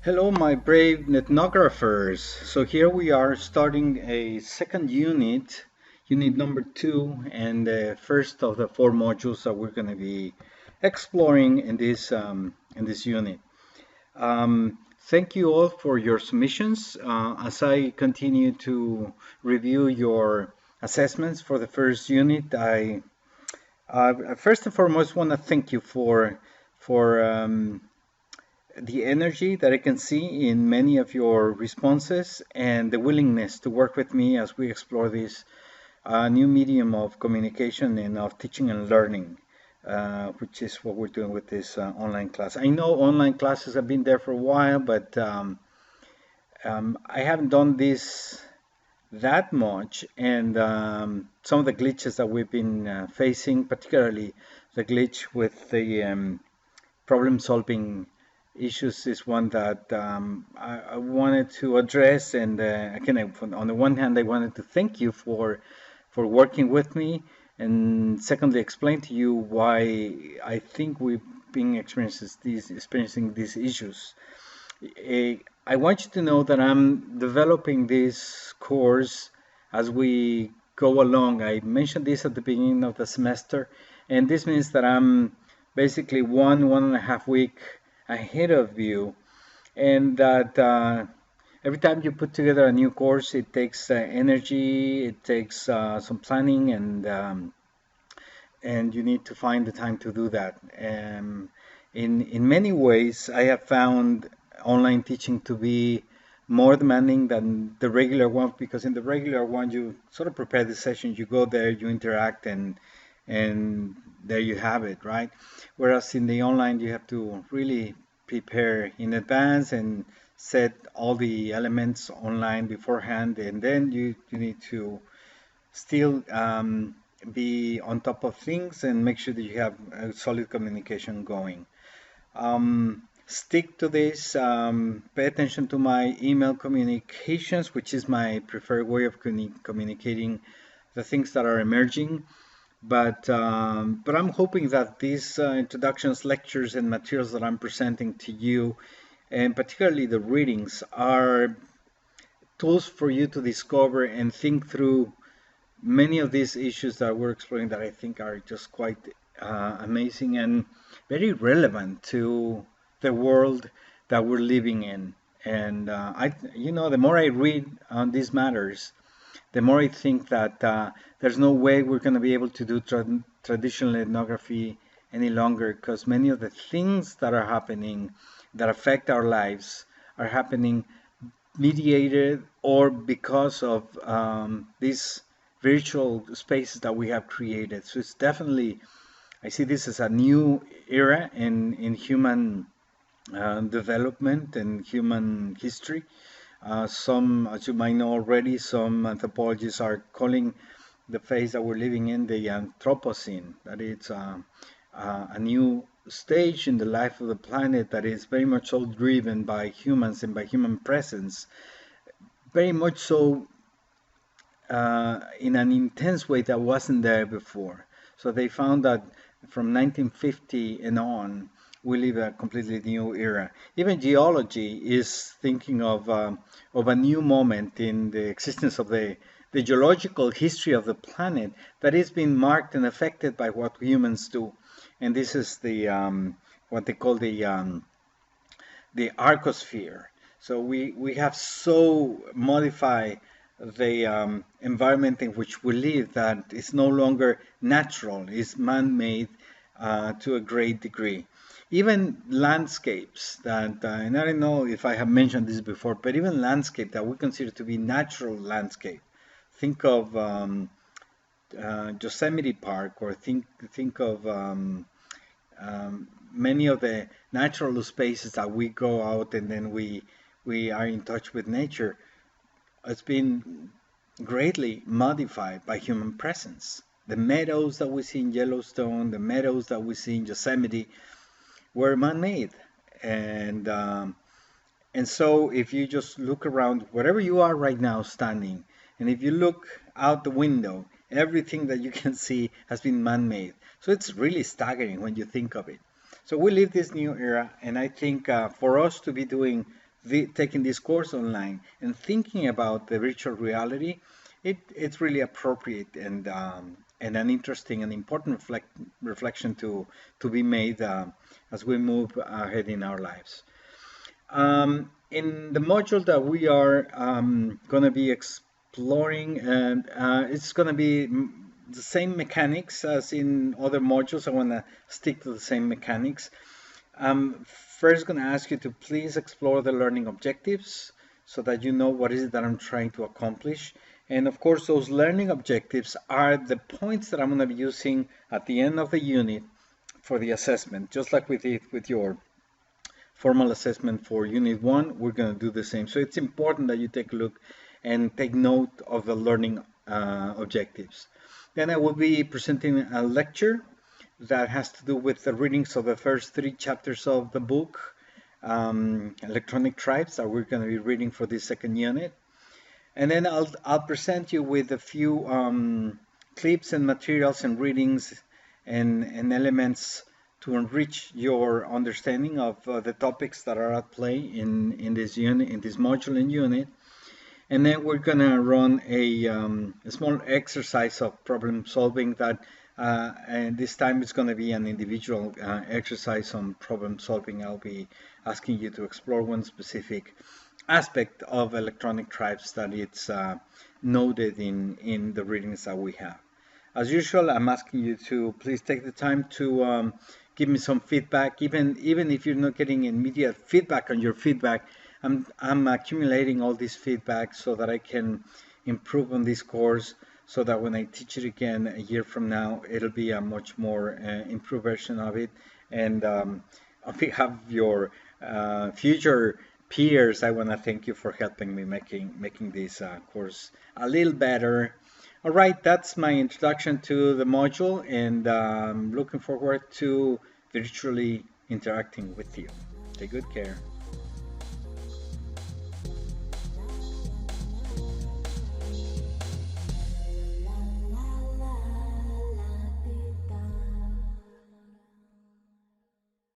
Hello, my brave ethnographers. So here we are starting a second unit, unit number 2, and the first of the 4 modules that we're going to be exploring in this unit. Thank you all for your submissions. As I continue to review your assessments for the first unit, I first and foremost want to thank you for the energy that I can see in many of your responses and the willingness to work with me as we explore this new medium of communication and of teaching and learning, which is what we're doing with this online class. I know online classes have been there for a while, but I haven't done this that much, and some of the glitches that we've been facing, particularly the glitch with the problem solving issues, is one that I wanted to address. And again, on the one hand, I wanted to thank you for working with me, and secondly, explain to you why I think we've been experiencing these issues. I want you to know that I'm developing this course as we go along. I mentioned this at the beginning of the semester, and this means that I'm basically one and a half week ahead of you, and that every time you put together a new course, it takes energy, it takes some planning, and you need to find the time to do that. In many ways, I have found online teaching to be more demanding than the regular one, because in the regular one you sort of prepare the session, you go there, you interact, and there you have it, right? Whereas in the online, you have to really prepare in advance and set all the elements online beforehand, and then you need to still be on top of things and make sure that you have a solid communication going. Stick to this. Pay attention to my email communications, which is my preferred way of communicating the things that are emerging. But I'm hoping that these introductions, lectures, and materials that I'm presenting to you, and particularly the readings, are tools for you to discover and think through many of these issues that we're exploring, that I think are just quite amazing and very relevant to the world that we're living in. And the more I read on these matters, the more I think that there's no way we're going to be able to do traditional ethnography any longer, because many of the things that are happening that affect our lives are happening mediated or because of these virtual spaces that we have created. So it's definitely, I see this as a new era in human development and human history. Some, as you might know already, some anthropologists are calling the phase that we're living in the Anthropocene, that it's a new stage in the life of the planet that is very much so driven by humans and by human presence, very much so in an intense way that wasn't there before. So they found that from 1950 and on, we live a completely new era. Even geology is thinking of a new moment in the existence of the geological history of the planet that is being marked and affected by what humans do. And this is the what they call the arcosphere. So we have so modified the environment in which we live that it's no longer natural, it's man-made to a great degree. Even landscapes that, and I don't know if I have mentioned this before, but even landscape that we consider to be natural landscape. Think of Yosemite Park, or think of many of the natural spaces that we go out and then we are in touch with nature. It's been greatly modified by human presence. The meadows that we see in Yellowstone, the meadows that we see in Yosemite, were man-made, and so if you just look around wherever you are right now standing, and if you look out the window, everything that you can see has been man-made. So it's really staggering when you think of it. So we live this new era, and I think for us to be doing taking this course online and thinking about the virtual reality, it's really appropriate and an interesting and important reflection to be made as we move ahead in our lives. In the module that we are going to be exploring, and it's going to be the same mechanics as in other modules. I want to stick to the same mechanics. I'm first going to ask you to please explore the learning objectives so that you know what is it that I'm trying to accomplish. And of course, those learning objectives are the points that I'm going to be using at the end of the unit for the assessment, just like we did with your formal assessment for Unit 1, we're going to do the same. So it's important that you take a look and take note of the learning objectives. Then I will be presenting a lecture that has to do with the readings of the first 3 chapters of the book, Electronic Tribes, that we're going to be reading for this second unit. And then I'll present you with a few clips and materials and readings and elements to enrich your understanding of the topics that are at play in this unit, in this module and unit. And then we're gonna run a small exercise of problem solving that, and this time it's gonna be an individual exercise on problem solving. I'll be asking you to explore one specific aspect of electronic tribes that it's noted in the readings that we have. As usual, I'm asking you to please take the time to give me some feedback, even if you're not getting immediate feedback on your feedback. I'm accumulating all this feedback so that I can improve on this course, so that when I teach it again a year from now, it'll be a much more improved version of it. And on behalf of your future peers, I want to thank you for helping me making this course a little better. All right, that's my introduction to the module, and looking forward to virtually interacting with you. Take good care.